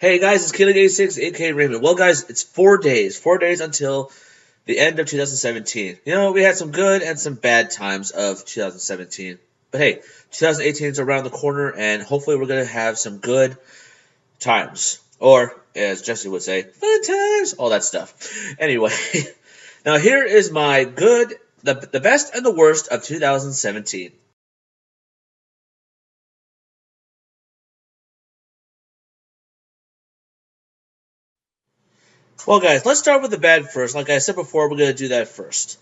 Hey guys, it's Killing86, aka Raymond. Well, guys, it's 4 days until the end of 2017. You know, we had some good and some bad times of 2017. But hey, 2018 is around the corner, and hopefully we're going to have some good times. Or, as Jesse would say, fun times, all that stuff. Anyway, now here is my the best and the worst of 2017. Well, guys, let's start with the bad first. Like I said before, we're going to do that first.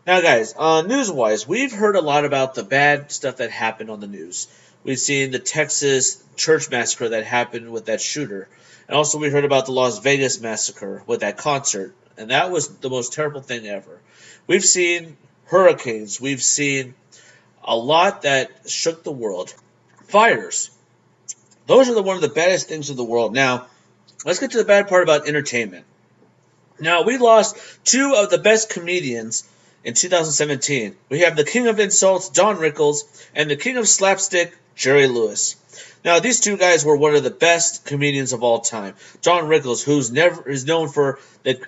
Now, guys, news-wise, we've heard a lot about the bad stuff that happened on the news. We've seen the Texas church massacre that happened with that shooter. And also we heard about the Las Vegas massacre with that concert. And that was the most terrible thing ever. We've seen hurricanes. We've seen a lot that shook the world. Fires. Those are one of the baddest things in the world. Now, let's get to the bad part about entertainment. Now, we lost two of the best comedians in 2017. We have the king of insults, Don Rickles, and the king of slapstick, Jerry Lewis. Now, these two guys were one of the best comedians of all time. Don Rickles, who's never is known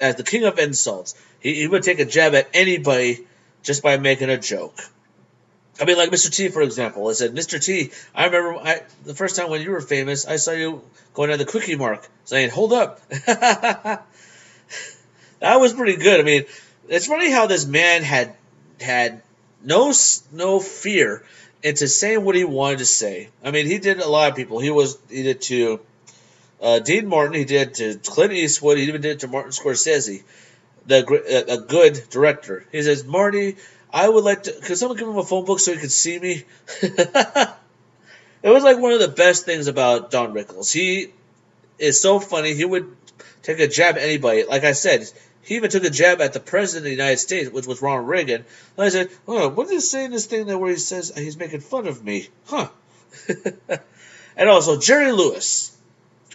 as the king of insults. He would take a jab at anybody just by making a joke. I mean, like Mr. T, for example. I said, Mr. T, I remember the first time when you were famous, I saw you going to the Quickie Mark saying, hold up. That was pretty good. I mean, it's funny how this man had no fear into saying what he wanted to say. I mean, he did a lot of people. He did to Dean Martin. He did to Clint Eastwood. He even did to Martin Scorsese, a good director. He says, Marty, I would like to. Could someone give him a phone book so he could see me? It was like one of the best things about Don Rickles. He is so funny. He would take a jab at anybody. Like I said, he even took a jab at the president of the United States, which was Ronald Reagan. And I said, "Oh, what is he saying this thing where he says he's making fun of me?" Huh? And also Jerry Lewis.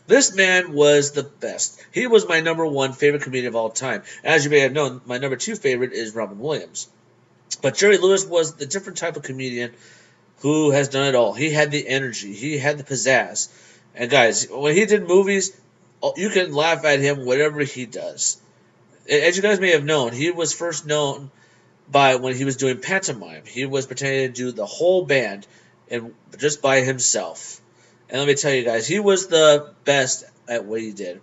This man was the best. He was my number one favorite comedian of all time. As you may have known, my number two favorite is Robin Williams. But Jerry Lewis was the different type of comedian who has done it all. He had the energy. He had the pizzazz. And guys, when he did movies, you can laugh at him whatever he does. As you guys may have known, he was first known by when he was doing pantomime. He was pretending to do the whole band and just by himself. And let me tell you guys, he was the best at what he did.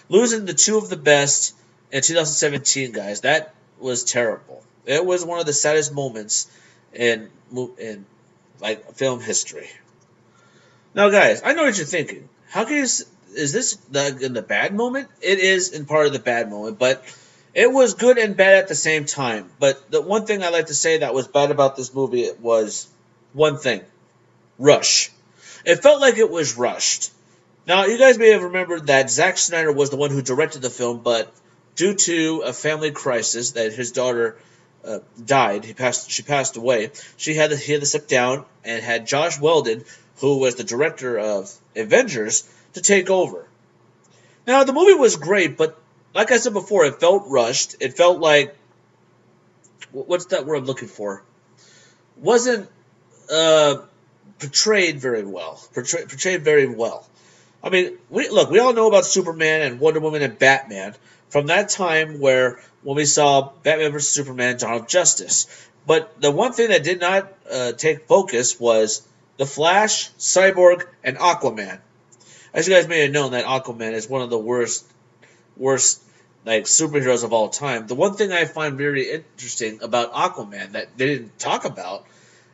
Losing the two of the best in 2017, guys, that was terrible. It was one of the saddest moments in like film history. Now, guys, I know what you're thinking. How can you? Is this in the bad moment? It is in part of the bad moment, but it was good and bad at the same time. But the one thing I like to say that was bad about this movie was one thing: rush. It felt like it was rushed. Now, you guys may have remembered that Zack Snyder was the one who directed the film, but due to a family crisis that his daughter died, she passed away. He had to sit down and had Josh Weldon, who was the director of Avengers, to take over. Now, the movie was great, but like I said before, it felt rushed. It felt like, what's that word I'm looking for? Wasn't portrayed very well. Portrayed very well. I mean, we all know about Superman and Wonder Woman and Batman from that time when we saw Batman vs. Superman, Dawn of Justice. But the one thing that did not take focus was The Flash, Cyborg, and Aquaman. As you guys may have known, that Aquaman is one of the worst like superheroes of all time. The one thing I find very interesting about Aquaman that they didn't talk about,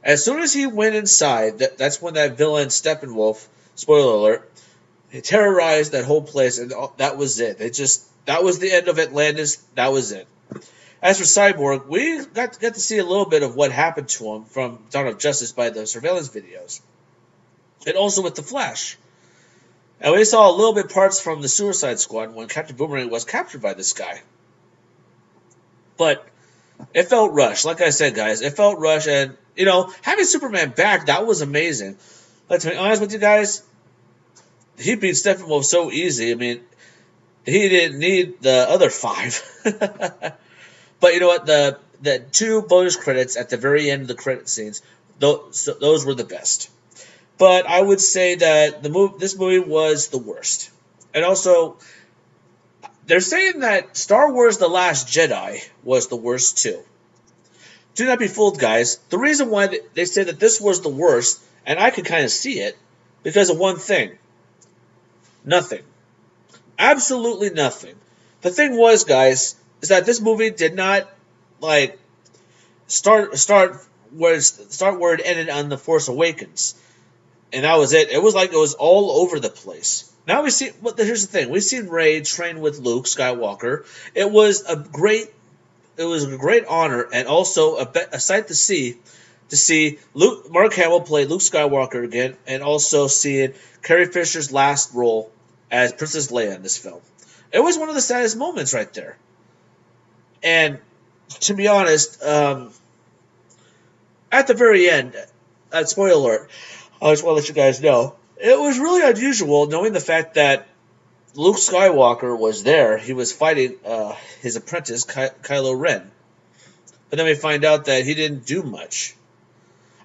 as soon as he went inside, that's when that villain Steppenwolf, spoiler alert, he terrorized that whole place, and that was it. That was the end of Atlantis. That was it. As for Cyborg, we got to see a little bit of what happened to him from Dawn of Justice by the surveillance videos, and also with the Flash. And we saw a little bit parts from the Suicide Squad when Captain Boomerang was captured by this guy. But it felt rushed. Like I said, guys, it felt rushed. And, having Superman back, that was amazing. Let's be honest with you guys, he beat Steppenwolf so easy. I mean, he didn't need the other five. But you know what? The two bonus credits at the very end of the credit scenes, those were the best. But I would say that this movie was the worst. And also, they're saying that Star Wars The Last Jedi was the worst too. Do not be fooled, guys. The reason why they say that this was the worst, and I could kind of see it, because of one thing. Nothing. Absolutely nothing. The thing was, guys, is that this movie did not, like, start where it ended on The Force Awakens. And that was it. It was like it was all over the place. Now we see. Well, here's the thing: we've seen Rey train with Luke Skywalker. It was a great. It was a great honor and also a sight to see Mark Hamill play Luke Skywalker again, and also seeing Carrie Fisher's last role as Princess Leia in this film. It was one of the saddest moments right there. And to be honest, at the very end, spoiler alert, I just want to let you guys know, it was really unusual knowing the fact that Luke Skywalker was there. He was fighting his apprentice, Kylo Ren. But then we find out that he didn't do much.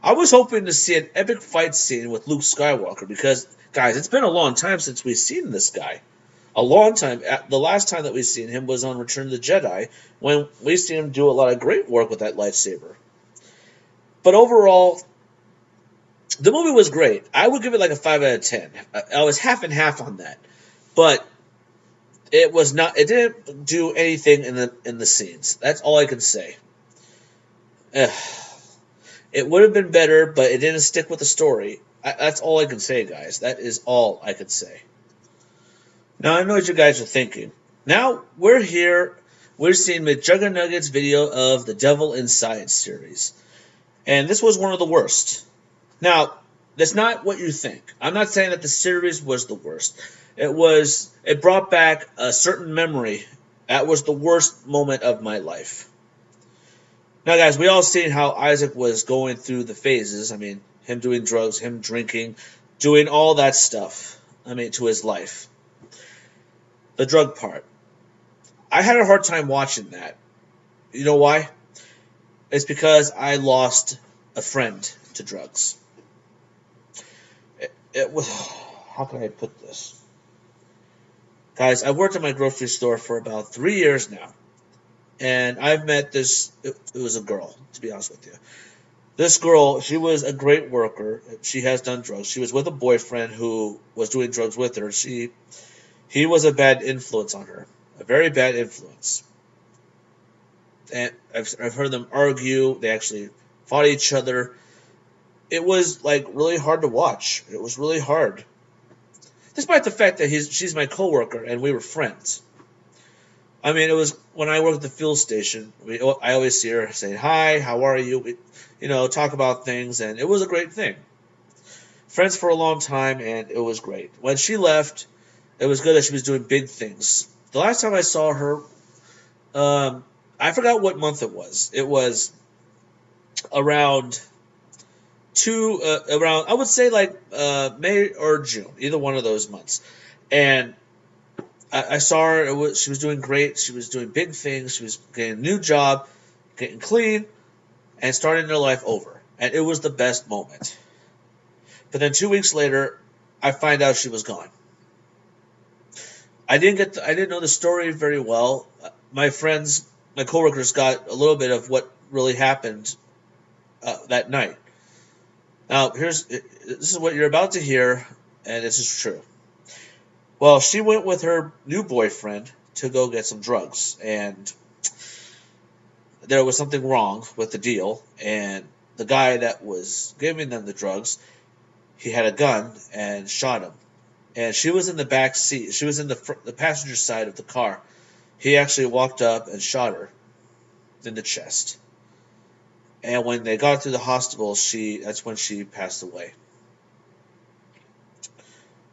I was hoping to see an epic fight scene with Luke Skywalker because, guys, it's been a long time since we've seen this guy. A long time. The last time that we've seen him was on Return of the Jedi, when we've seen him do a lot of great work with that lightsaber. But overall, the movie was great. I would give it like a 5 out of 10. I was half and half on that. But it was not. It didn't do anything in the scenes. That's all I can say. It would have been better, but it didn't stick with the story. That's all I can say, guys. That is all I can say. Now, I know what you guys are thinking. Now, we're here. We're seeing McJuggerNugget's video of the Devil Inside series. And this was one of the worst. Now, that's not what you think. I'm not saying that the series was the worst. It brought back a certain memory. That was the worst moment of my life. Now, guys, we all seen how Isaac was going through the phases. I mean, him doing drugs, him drinking, doing all that stuff. I mean, to his life. The drug part. I had a hard time watching that. You know why? It's because I lost a friend to drugs. It was... How can I put this? Guys, I've worked at my grocery store for about 3 years now. And I've met this... It was a girl, to be honest with you. This girl, she was a great worker. She has done drugs. She was with a boyfriend who was doing drugs with her. He was a bad influence on her. A very bad influence. And I've heard them argue. They actually fought each other. It was, like, really hard to watch. It was really hard. Despite the fact that she's my coworker and we were friends. I mean, it was when I worked at the fuel station. I always see her saying, "Hi, how are you?" We, talk about things, and it was a great thing. Friends for a long time, and it was great. When she left, it was good that she was doing big things. The last time I saw her, I forgot what month it was. It was around I would say like May or June, either one of those months. And I saw her. She was doing great. She was doing big things. She was getting a new job, getting clean, and starting her life over. And it was the best moment. But then 2 weeks later, I find out she was gone. I didn't know the story very well. My coworkers got a little bit of what really happened that night. Now, this is what you're about to hear, and this is true. Well, she went with her new boyfriend to go get some drugs, and there was something wrong with the deal, and the guy that was giving them the drugs, he had a gun and shot him. And she was in the back seat. She was in the passenger side of the car. He actually walked up and shot her in the chest. And when they got to the hospital, that's when she passed away.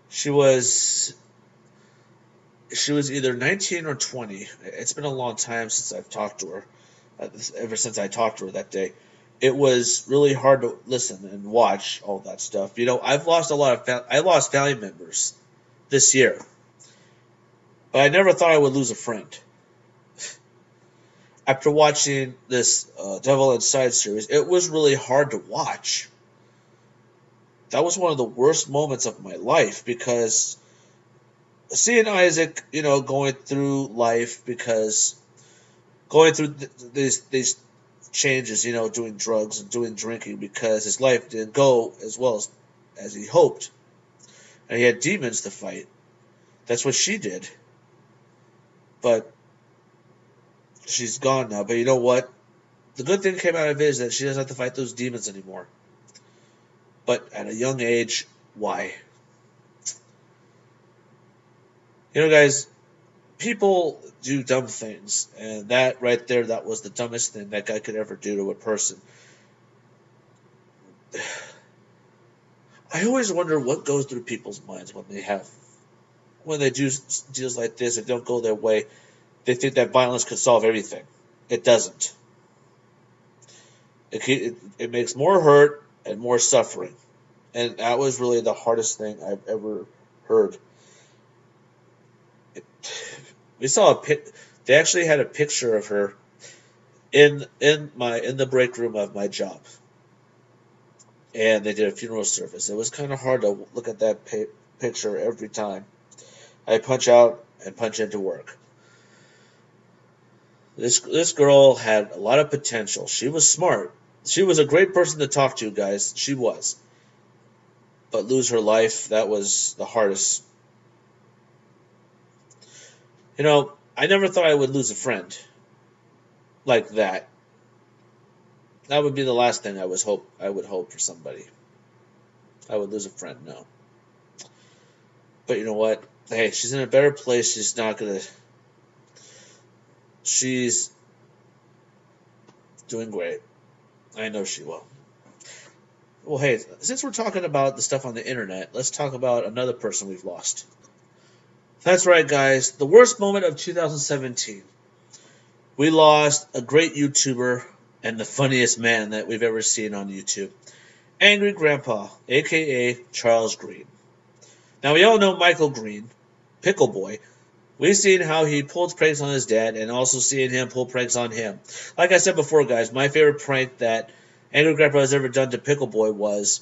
She was either 19 or 20. It's been a long time since I've talked to her. Ever since I talked to her that day. It was really hard to listen and watch all that stuff. I've lost I lost family members this year. But I never thought I would lose a friend. After watching this Devil Inside series, it was really hard to watch. That was one of the worst moments of my life because seeing Isaac, going through life because going through these changes, doing drugs and doing drinking because his life didn't go as well as he hoped, and he had demons to fight. That's what she did, but she's gone now. But you know what? The good thing came out of it is that she doesn't have to fight those demons anymore. But at a young age, why? Guys, people do dumb things, and that right there, that was the dumbest thing that guy could ever do to a person. I always wonder what goes through people's minds when they do deals like this and don't go their way. They think that violence could solve everything. It doesn't. It makes more hurt and more suffering, and that was really the hardest thing I've ever heard. We saw they actually had a picture of her in the break room of my job, and they did a funeral service. It was kind of hard to look at that picture every time I punch out and punch into work. This girl had a lot of potential. She was smart. She was a great person to talk to, guys. She was. But lose her life, that was the hardest. I never thought I would lose a friend like that. That would be the last thing I would hope for somebody. I would lose a friend, no. But you know what? Hey, she's in a better place. She's doing great. I know she will. Well, hey, since we're talking about the stuff on the internet, let's talk about another person we've lost. That's right, guys. The worst moment of 2017. We lost a great YouTuber and the funniest man that we've ever seen on YouTube. Angry Grandpa, a.k.a. Charles Green. Now, we all know Michael Green, Pickle Boy. We've seen how he pulled pranks on his dad and also seen him pull pranks on him. Like I said before, guys, my favorite prank that Angry Grandpa has ever done to Pickle Boy was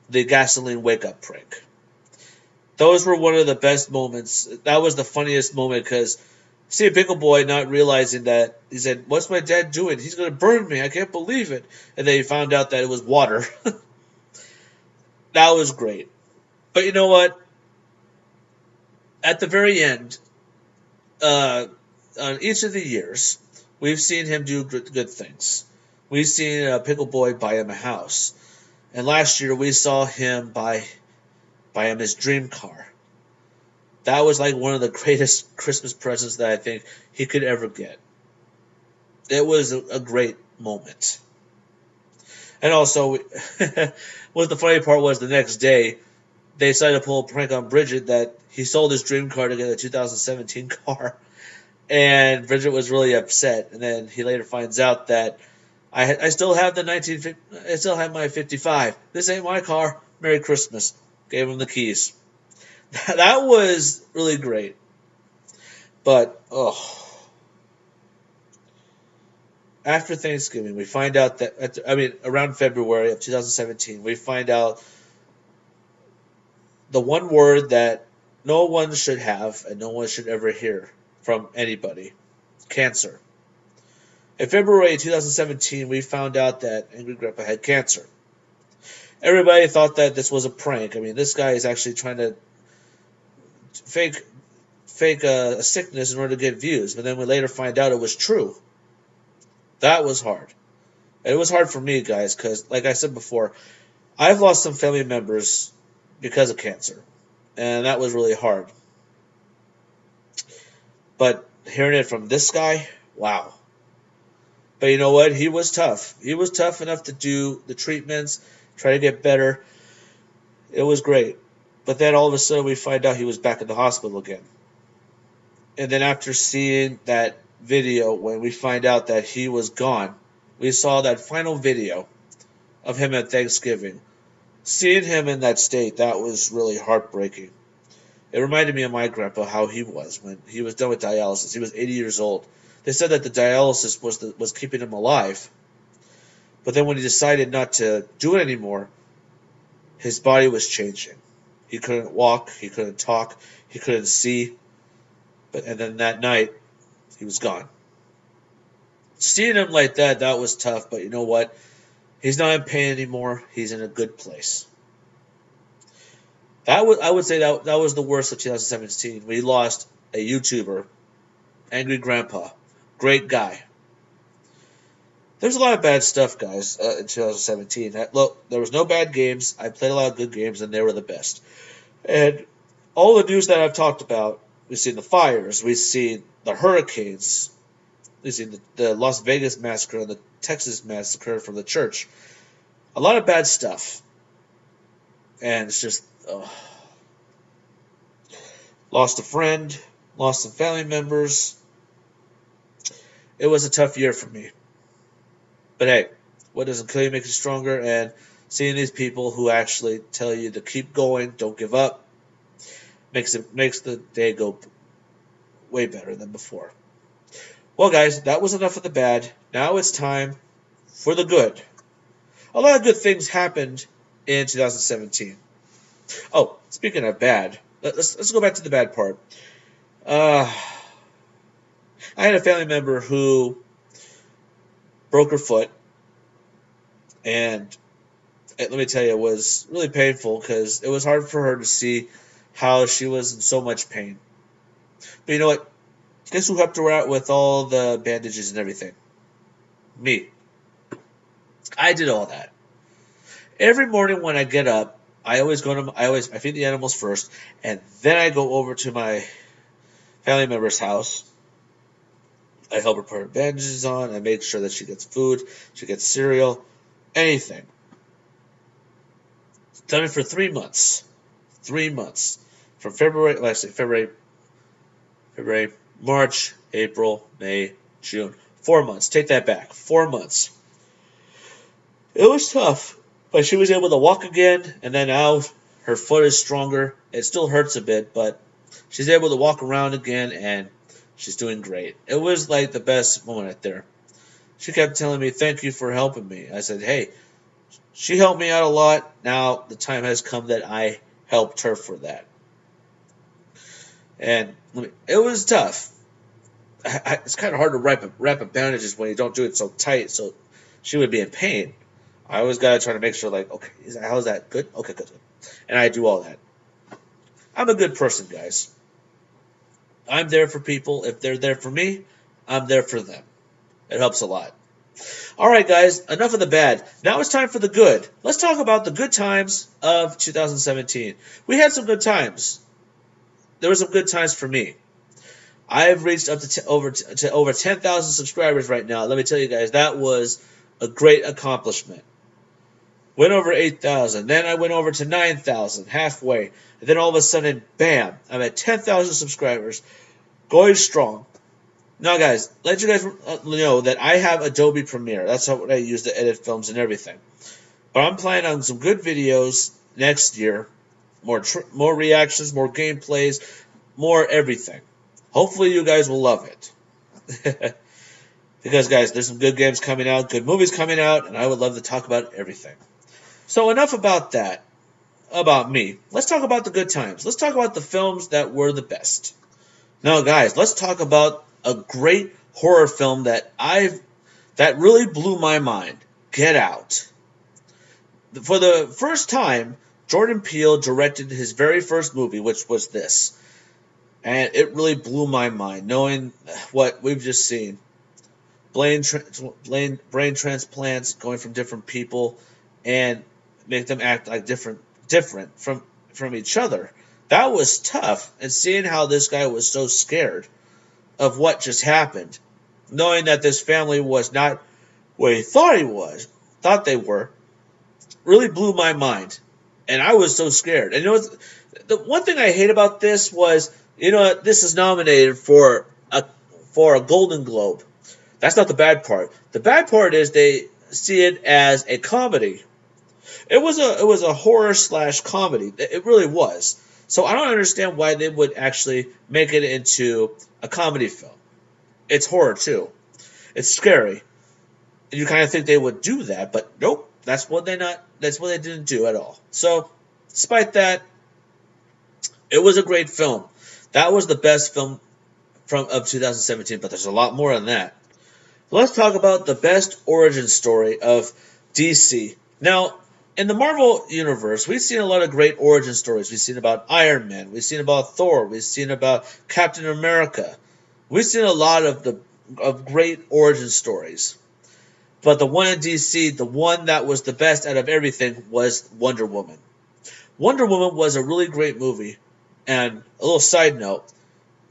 the gasoline wake-up prank. Those were one of the best moments. That was the funniest moment because see Pickle Boy not realizing that he said, "What's my dad doing? He's going to burn me. I can't believe it." And then he found out that it was water. That was great. But you know what? At the very end, on each of the years, we've seen him do good things. We've seen Pickle Boy buy him a house. And last year we saw him buy him his dream car. That was like one of the greatest Christmas presents that I think he could ever get. It was a great moment. And also, what the funny part was the next day, they decided to pull a prank on Bridget that he sold his dream car to get a 2017 car. And Bridget was really upset. And then he later finds out that I still have I still have my 55. This ain't my car. Merry Christmas. Gave him the keys. That was really great. But, after Thanksgiving, we find out that, around February of 2017, we find out the one word that no one should have and no one should ever hear from anybody: cancer. In February 2017, we found out that Angry Grandpa had cancer. Everybody thought that this was a prank. This guy is actually trying to fake a sickness in order to get views. But then we later find out it was true. That was hard. It was hard for me, guys, because, like I said before, I've lost some family members because of cancer. And that was really hard. But hearing it from this guy, wow. But you know what? He was tough. He was tough enough to do the treatments, try to get better. It was great. But then all of a sudden we find out he was back in the hospital again. And then after seeing that video, when we find out that he was gone, we saw that final video of him at Thanksgiving. Seeing him in that state, that was really heartbreaking. It reminded me of my grandpa, how he was when he was done with dialysis. He was 80 years old. They said that the dialysis was keeping him alive. But then when he decided not to do it anymore, his body was changing. He couldn't walk, he couldn't talk, he couldn't see. And then that night, he was gone. Seeing him like that, that was tough. But you know what? He's not in pain anymore. He's in a good place. I would say that was the worst of 2017. We lost a YouTuber, Angry Grandpa, great guy. There's a lot of bad stuff, guys, in 2017. Look, there was no bad games. I played a lot of good games, and they were the best. And all the news that I've talked about, we've seen the fires, we've seen the hurricanes, we've seen the Las Vegas massacre and the Texas massacre from the church. A lot of bad stuff. And it's just, lost a friend, lost some family members. It was a tough year for me. But hey, what doesn't kill you makes you stronger, and seeing these people who actually tell you to keep going, don't give up, makes the day go way better than before. Well, guys, that was enough of the bad. Now it's time for the good. A lot of good things happened in 2017. Oh, speaking of bad, let's go back to the bad part. I had a family member who broke her foot, and let me tell you, it was really painful because it was hard for her to see how she was in so much pain. But you know what? Guess who helped her out with all the bandages and everything? Me. I did all that. Every morning when I get up, I feed the animals first, and then I go over to my family member's house. I help her put her bandages on. I make sure that she gets food, she gets cereal, anything. Done it for 3 months. 3 months. From February, March, April, May, June. 4 months. Take that back. 4 months. It was tough, but she was able to walk again, and then now her foot is stronger. It still hurts a bit, but she's able to walk around again, and she's doing great. It was like the best moment right there. She kept telling me, "Thank you for helping me." I said, "Hey, she helped me out a lot. Now the time has come that I helped her for that." And it was tough. It's kind of hard to wrap up bandages when you don't do it so tight, so she would be in pain. I always gotta try to make sure, like, okay, how's that? Good? Okay, good. And I do all that. I'm a good person, guys. I'm there for people. If they're there for me, I'm there for them. It helps a lot. All right, guys, enough of the bad. Now it's time for the good. Let's talk about the good times of 2017. We had some good times. There were some good times for me. I've reached up to over 10,000 subscribers right now. Let me tell you guys, that was a great accomplishment. Went over 8,000. Then I went over to 9,000, halfway. And then all of a sudden, bam, I'm at 10,000 subscribers. Going strong. Now, guys, let you guys know that I have Adobe Premiere. That's what I use to edit films and everything. But I'm planning on some good videos next year. More reactions, more gameplays, more everything. Hopefully you guys will love it. Because, guys, there's some good games coming out, good movies coming out, and I would love to talk about everything. So enough about that, about me. Let's talk about the good times. Let's talk about the films that were the best. Now, guys, let's talk about a great horror film that really blew my mind. Get Out. For the first time, Jordan Peele directed his very first movie, which was this. And it really blew my mind, knowing what we've just seen. Brain transplants going from different people and make them act like different from each other. That was tough. And seeing how this guy was so scared of what just happened, knowing that this family was not what he thought they were, really blew my mind. And I was so scared. And you know, the one thing I hate about this was, this is nominated for a Golden Globe. That's not the bad part. The bad part is they see it as a comedy. It was a horror / comedy. It really was. So I don't understand why they would actually make it into a comedy film. It's horror too. It's scary. And you kind of think they would do that, but nope. That's what they didn't do at all. So, despite that, It was a great film. That was the best film from of 2017, but there's a lot more than that. Let's talk about the best origin story of DC. Now, in the Marvel universe, we've seen a lot of great origin stories. We've seen about Iron Man, we've seen about Thor, we've seen about Captain America. We've seen a lot of great origin stories. But the one in DC, the one that was the best out of everything was Wonder Woman. Wonder Woman was a really great movie. And a little side note,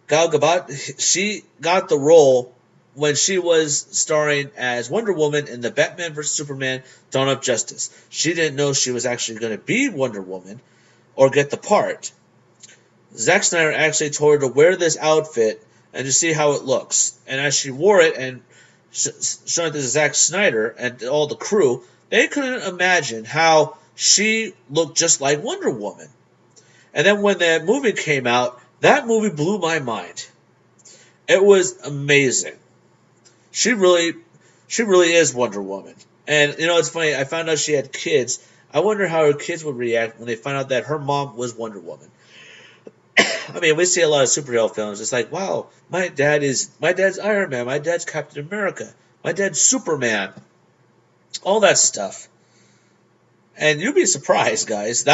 Gal Gadot, she got the role when she was starring as Wonder Woman in the Batman vs Superman: Dawn of Justice. She didn't know she was actually going to be Wonder Woman or get the part. Zack Snyder actually told her to wear this outfit and to see how it looks. And as she wore it and showing it to Zack Snyder and all the crew, they couldn't imagine how she looked just like Wonder Woman. And then when that movie came out, that movie blew my mind. It was amazing. She really is Wonder Woman. And you know, it's funny. I found out she had kids. I wonder how her kids would react when they find out that her mom was Wonder Woman. I mean, we see a lot of superhero films. It's like, wow, my dad's Iron Man, my dad's Captain America, my dad's Superman, all that stuff. And you'd be surprised, guys.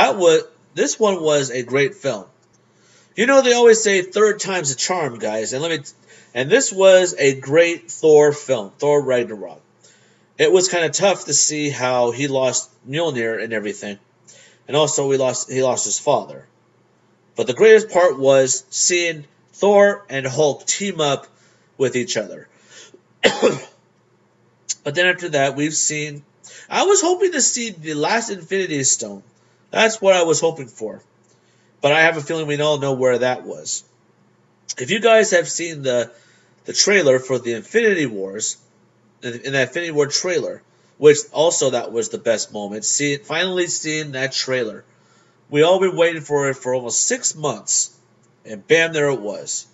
This one was a great film. You know, they always say third time's a charm, guys. And this was a great Thor film, Thor Ragnarok. It was kind of tough to see how he lost Mjolnir and everything, and also he lost his father. But the greatest part was seeing Thor and Hulk team up with each other. But then after that, I was hoping to see the last Infinity Stone. That's what I was hoping for. But I have a feeling we all know where that was. If you guys have seen the trailer for the Infinity Wars, in that Infinity War trailer, which also that was the best moment, finally seeing that trailer. We all been waiting for it for almost 6 months, and bam, there it was.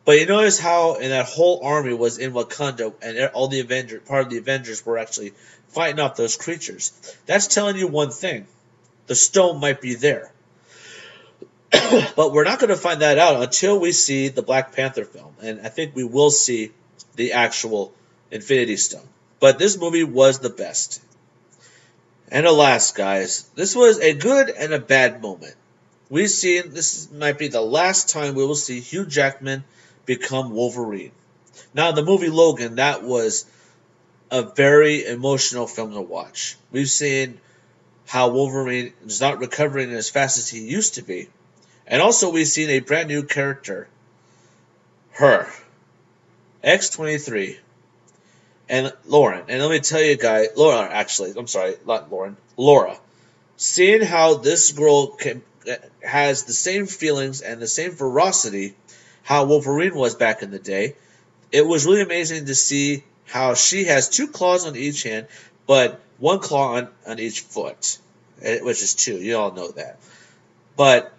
But you notice how in that whole army was in Wakanda, and all the part of the Avengers were actually fighting off those creatures. That's telling you one thing: the stone might be there. But we're not going to find that out until we see the Black Panther film, and I think we will see the actual Infinity Stone. But this movie was the best. And alas, guys, this was a good and a bad moment. This might be the last time we will see Hugh Jackman become Wolverine. Now, the movie Logan, that was a very emotional film to watch. We've seen how Wolverine is not recovering as fast as he used to be. And also we've seen a brand new character, her, X-23, and Lauren. And let me tell you guys, Laura. Seeing how this girl has the same feelings and the same ferocity how Wolverine was back in the day, it was really amazing to see how she has 2 claws on each hand, but 1 claw on each foot, which is 2. You all know that. But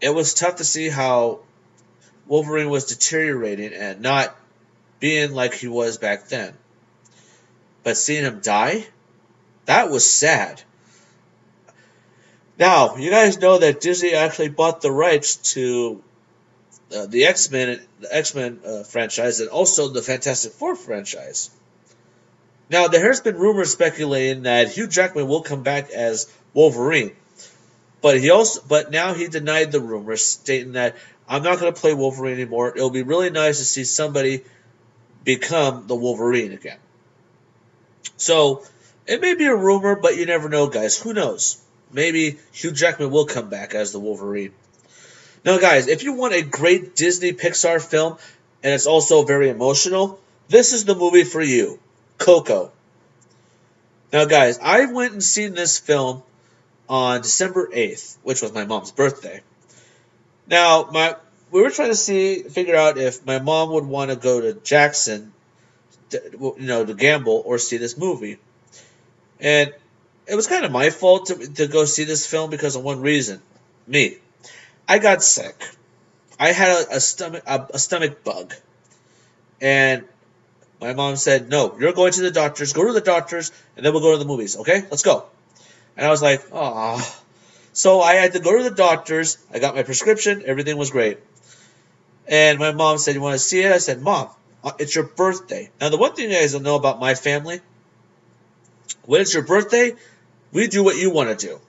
it was tough to see how Wolverine was deteriorating and not being like he was back then. But seeing him die, that was sad. Now, you guys know that Disney actually bought the rights to the X-Men franchise, and also the Fantastic Four franchise. Now, there has been rumors speculating that Hugh Jackman will come back as Wolverine. But now he denied the rumors, stating that I'm not going to play Wolverine anymore. It'll be really nice to see somebody become the Wolverine again. So it may be a rumor, but you never know, guys. Who knows? Maybe Hugh Jackman will come back as the Wolverine. Now, guys, if you want a great Disney Pixar film and it's also very emotional, this is the movie for you, Coco. Now, guys, I went and seen this film on December 8th, which was my mom's birthday. Now, we were trying to figure out if my mom would want to go to Jackson, to gamble or see this movie. And it was kind of my fault to go see this film because of one reason. Me. I got sick. I had a stomach bug. And my mom said, no, you're going to the doctors. Go to the doctors, and then we'll go to the movies. Okay? Let's go. And I was like, oh. So I had to go to the doctor's. I got my prescription. Everything was great. And my mom said, "You want to see it?" I said, "Mom, it's your birthday." Now, the one thing you guys don't know about my family, when it's your birthday, we do what you want to do.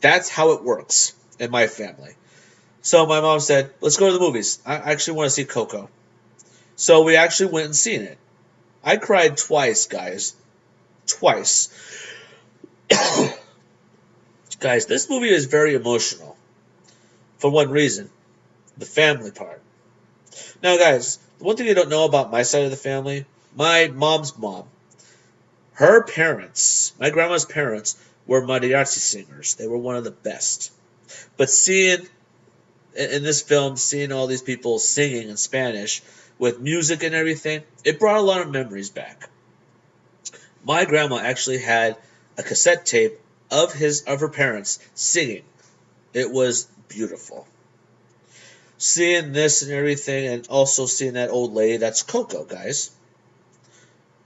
That's how it works in my family. So my mom said, "Let's go to the movies. I actually want to see Coco." So we actually went and seen it. I cried twice, guys. Twice. Guys, this movie is very emotional. For one reason, the family part. Now, guys, one thing you don't know about my side of the family, my mom's mom, her parents, my grandma's parents, were mariachi singers. They were one of the best. But seeing, in this film, seeing all these people singing in Spanish with music and everything, it brought a lot of memories back. My grandma actually had a cassette tape of her parents singing. It was beautiful. Seeing this and everything, and also seeing that old lady, that's Coco, guys.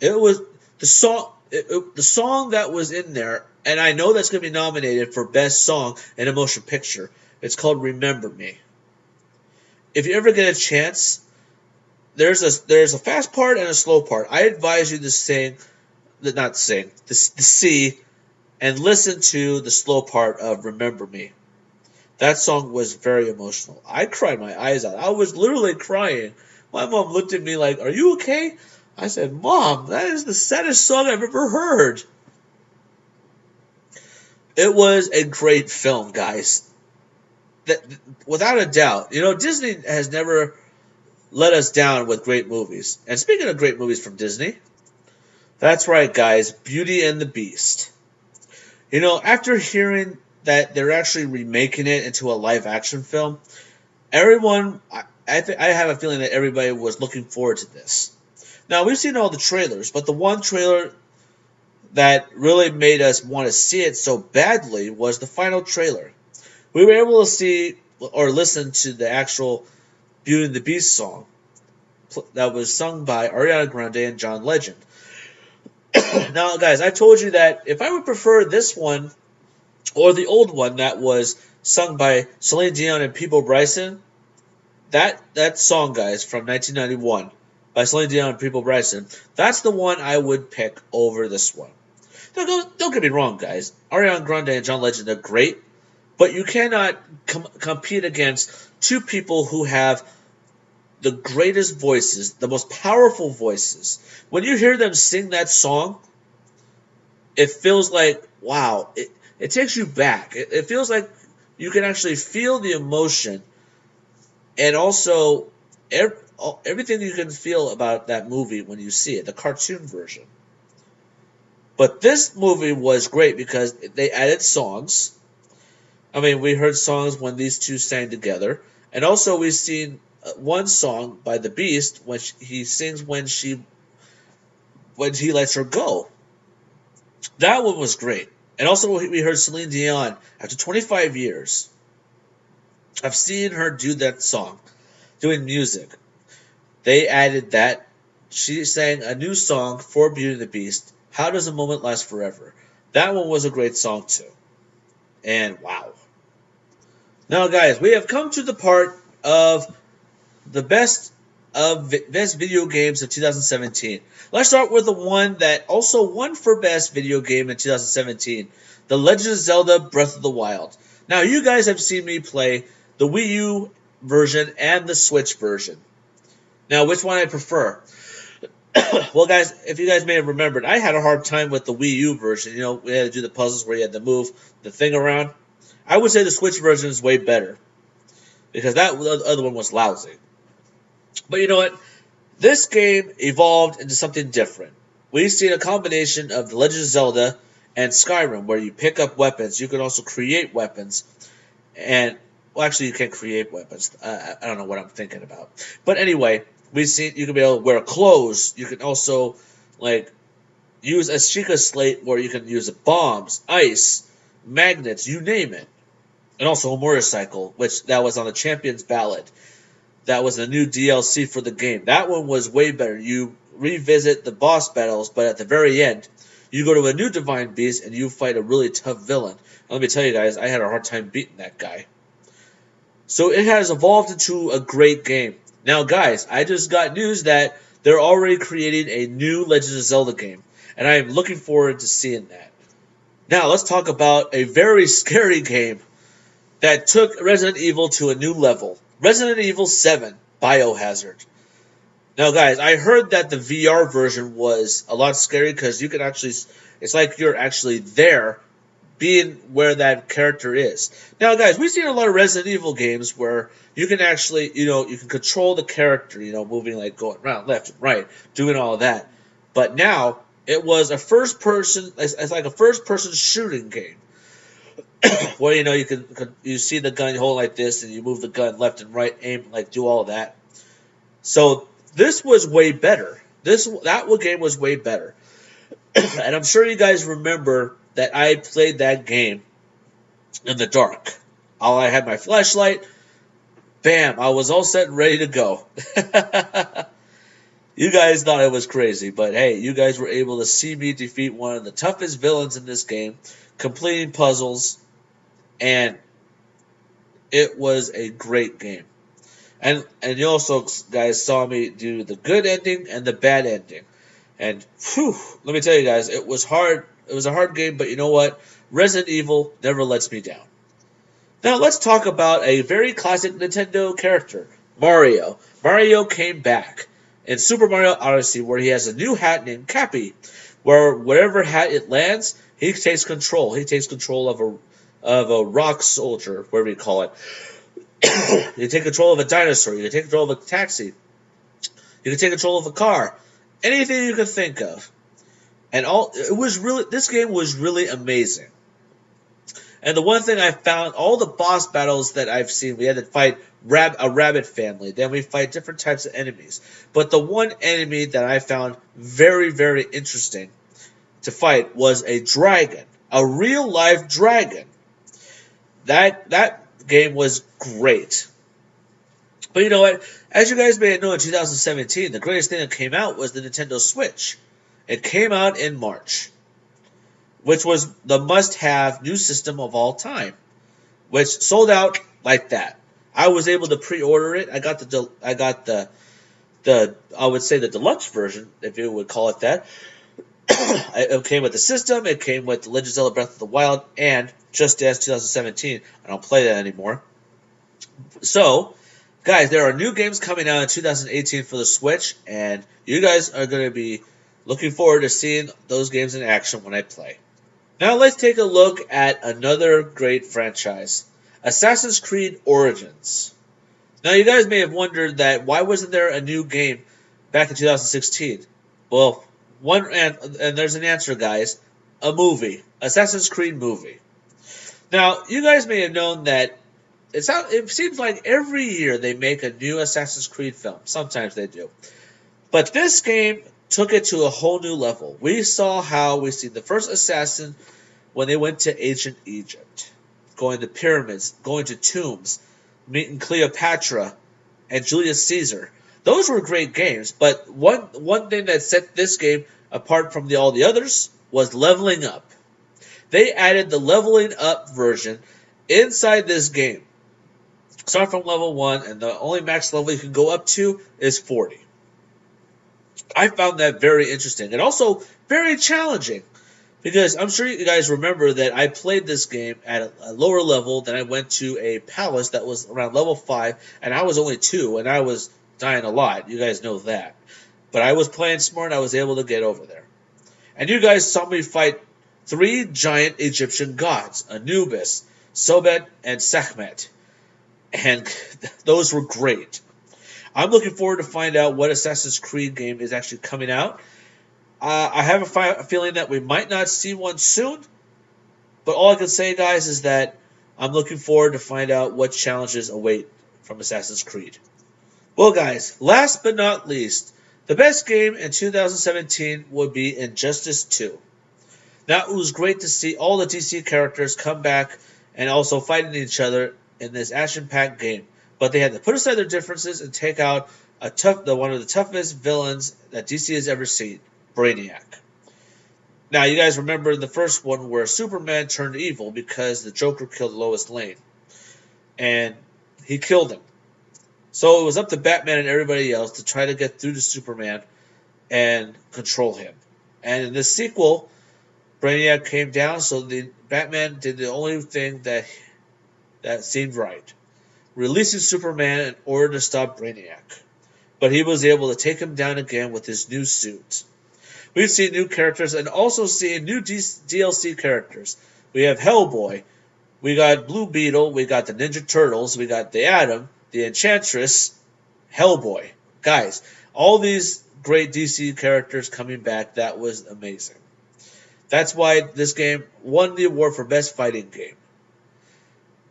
It was the song. The song that was in there, and I know that's going to be nominated for Best Song in a Motion Picture. It's called "Remember Me." If you ever get a chance, there's a fast part and a slow part. I advise you to see and listen to the slow part of "Remember Me." That song was very emotional. I cried my eyes out. I was literally crying. My mom looked at me like, "Are you okay?" I said, "Mom, that is the saddest song I've ever heard." It was a great film, guys. That, without a doubt. Disney has never let us down with great movies. And speaking of great movies from Disney, that's right, guys, Beauty and the Beast. After hearing that they're actually remaking it into a live-action film, everyone, I have a feeling that everybody was looking forward to this. Now, we've seen all the trailers, but the one trailer that really made us want to see it so badly was the final trailer. We were able to see or listen to the actual Beauty and the Beast song that was sung by Ariana Grande and John Legend. Now, guys, I told you that if I would prefer this one or the old one that was sung by Celine Dion and Peabo Bryson, that song, guys, from 1991 by Celine Dion and Peabo Bryson, that's the one I would pick over this one. Don't get me wrong, guys. Ariana Grande and John Legend are great, but you cannot compete against two people who have the greatest voices, the most powerful voices. When you hear them sing that song, it feels like, wow, it takes you back. It feels like you can actually feel the emotion, and also everything you can feel about that movie when you see it, the cartoon version. But this movie was great because they added songs. I mean, we heard songs when these two sang together, and also we've seen one song by the Beast when he sings when he lets her go. That one was great. And also we heard Celine Dion after 25 years. I've seen her do that song, doing music. They added that. She sang a new song for Beauty and the Beast, "How Does a Moment Last Forever." That one was a great song too. And wow. Now, guys, we have come to the part of the best video games of 2017. Let's start with the one that also won for best video game in 2017, The Legend of Zelda: Breath of the Wild. Now, you guys have seen me play the Wii U version and the Switch version. Now, which one I prefer? Well, guys, if you guys may have remembered, I had a hard time with the Wii U version. We had to do the puzzles where you had to move the thing around. I would say the Switch version is way better because that other one was lousy. But you know what? This game evolved into something different. We've seen a combination of The Legend of Zelda and Skyrim, where you pick up weapons. You can also create weapons. And, well, actually, you can't create weapons. I don't know what I'm thinking about. But anyway, we've seen you can be able to wear clothes. You can also, use a Sheikah slate where you can use bombs, ice, magnets, you name it. And also a motorcycle, which that was on the Champions Ballad. That was a new DLC for the game. That one was way better. You revisit the boss battles, but at the very end, you go to a new Divine Beast and you fight a really tough villain. And let me tell you guys, I had a hard time beating that guy. So it has evolved into a great game. Now, guys, I just got news that they're already creating a new Legend of Zelda game, and I am looking forward to seeing that. Now, let's talk about a very scary game that took Resident Evil to a new level. Resident Evil 7 Biohazard. Now, guys, I heard that the VR version was a lot scary because you can actually, it's like you're actually there being where that character is. Now, guys, we've seen a lot of Resident Evil games where you can actually, you can control the character, moving like going around left and right, doing all of that. But now, it was a first person, it's like a first person shooting game. Where, you see the gun, you hold it like this, and you move the gun left and right, aim, like do all of that. So, this was way better. That game was way better. And I'm sure you guys remember that I played that game in the dark. I had my flashlight. Bam! I was all set and ready to go. You guys thought it was crazy, but hey, you guys were able to see me defeat one of the toughest villains in this game, completing puzzles, and it was a great game. And you also guys saw me do the good ending and the bad ending. And whew, let me tell you guys, it was hard. It was a hard game, but you know what? Resident Evil never lets me down. Now let's talk about a very classic Nintendo character, Mario. Mario came back in Super Mario Odyssey, where he has a new hat named Cappy, where whatever hat it lands, he takes control. He takes control of a rock soldier, whatever you call it. You take control of a dinosaur. You can take control of a taxi. You can take control of a car. Anything you can think of. And this game was really amazing. And the one thing I found, all the boss battles that I've seen, we had to fight a rabbit family. Then we fight different types of enemies. But the one enemy that I found very, very interesting to fight was a dragon. A real life dragon. That game was great. But you know what? As you guys may know, in 2017, the greatest thing that came out was the Nintendo Switch. It came out in March, which was the must-have new system of all time, which sold out like that. I was able to pre-order it. I got the I would say the deluxe version, if you would call it that. It came with the system. It came with Legend of Zelda Breath of the Wild and Just Dance 2017. I don't play that anymore. So, guys, there are new games coming out in 2018 for the Switch, and you guys are going to be looking forward to seeing those games in action when I play. Now let's take a look at another great franchise, Assassin's Creed Origins. Now you guys may have wondered that why wasn't there a new game back in 2016? Well, and there's an answer, guys. A movie, Assassin's Creed movie. Now you guys may have known that it seems like every year they make a new Assassin's Creed film. Sometimes they do, but this game took it to a whole new level. We see the first assassin when they went to ancient Egypt, going to pyramids, going to tombs, meeting Cleopatra and Julius Caesar. Those were great games, but one thing that set this game apart from all the others was leveling up. They added the leveling up version inside this game. Start from level 1, and the only max level you can go up to is 40. I found that very interesting and also very challenging, because I'm sure you guys remember that I played this game at a lower level. Then I went to a palace that was around level 5, and I was only 2, and I was dying a lot. You guys know that. But I was playing smart, and I was able to get over there. And you guys saw me fight 3 giant Egyptian gods, Anubis, Sobet, and Sekhmet. And those were great. I'm looking forward to find out what Assassin's Creed game is actually coming out. I have a feeling that we might not see one soon. But all I can say, guys, is that I'm looking forward to find out what challenges await from Assassin's Creed. Well, guys, last but not least, the best game in 2017 would be Injustice 2. Now, it was great to see all the DC characters come back and also fighting each other in this action-packed game. But they had to put aside their differences and take out one of the toughest villains that DC has ever seen, Brainiac. Now, you guys remember the first one where Superman turned evil because the Joker killed Lois Lane, and he killed him. So it was up to Batman and everybody else to try to get through to Superman and control him. And in this sequel, Brainiac came down, so the Batman did the only thing that seemed right, releasing Superman in order to stop Brainiac. But he was able to take him down again with his new suit. We've seen new characters and also seen new DLC characters. We have Hellboy, we got Blue Beetle, we got the Ninja Turtles, we got the Atom, the Enchantress, Hellboy. Guys, all these great DC characters coming back, that was amazing. That's why this game won the award for Best Fighting Game.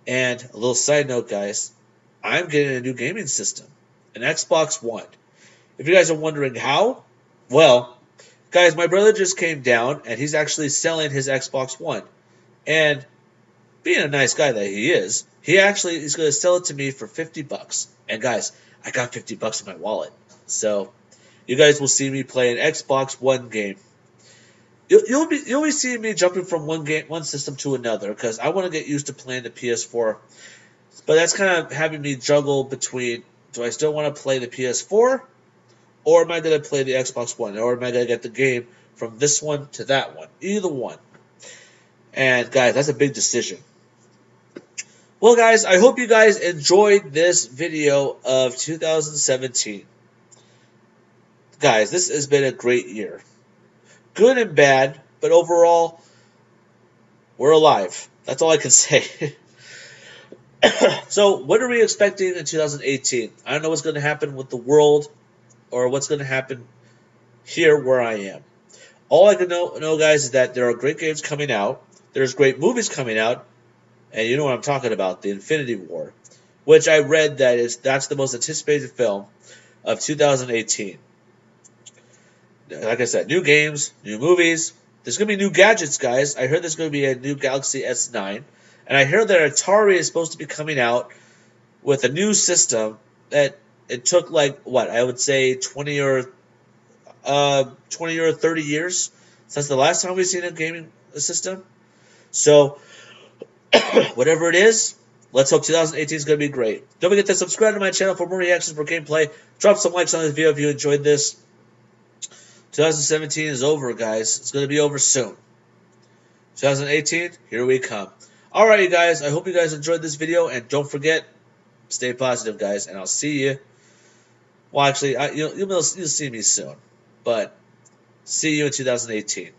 And a little side note, guys, I'm getting a new gaming system, an Xbox One. If you guys are wondering how, well, guys, my brother just came down and he's actually selling his Xbox One. And being a nice guy that he is, he actually is going to sell it to me for $50. And guys, I got $50 in my wallet. So you guys will see me play an Xbox One game. You'll be seeing me jumping from one system to another because I want to get used to playing the PS4. But that's kind of having me juggle between, do I still want to play the PS4, or am I going to play the Xbox One, or am I going to get the game from this one to that one? Either one. And guys, that's a big decision. Well, guys, I hope you guys enjoyed this video of 2017. Guys, this has been a great year. Good and bad, but overall, we're alive. That's all I can say. So, what are we expecting in 2018? I don't know what's going to happen with the world or what's going to happen here where I am. All I can know, guys, is that there are great games coming out. There's great movies coming out. And you know what I'm talking about, the Infinity War, which I read that's the most anticipated film of 2018. Like I said, new games, new movies. There's going to be new gadgets, guys. I heard there's going to be a new Galaxy S9. And I heard that Atari is supposed to be coming out with a new system that it took I would say 20 or 30 years since the last time we've seen a gaming system. So whatever it is, let's hope 2018 is going to be great. Don't forget to subscribe to my channel for more reactions for gameplay. Drop some likes on this video if you enjoyed this. 2017 is over, guys. It's going to be over soon. 2018, here we come. Alright, you guys. I hope you guys enjoyed this video. And don't forget, stay positive, guys. And I'll see you. Well, actually, you'll see me soon. But see you in 2018.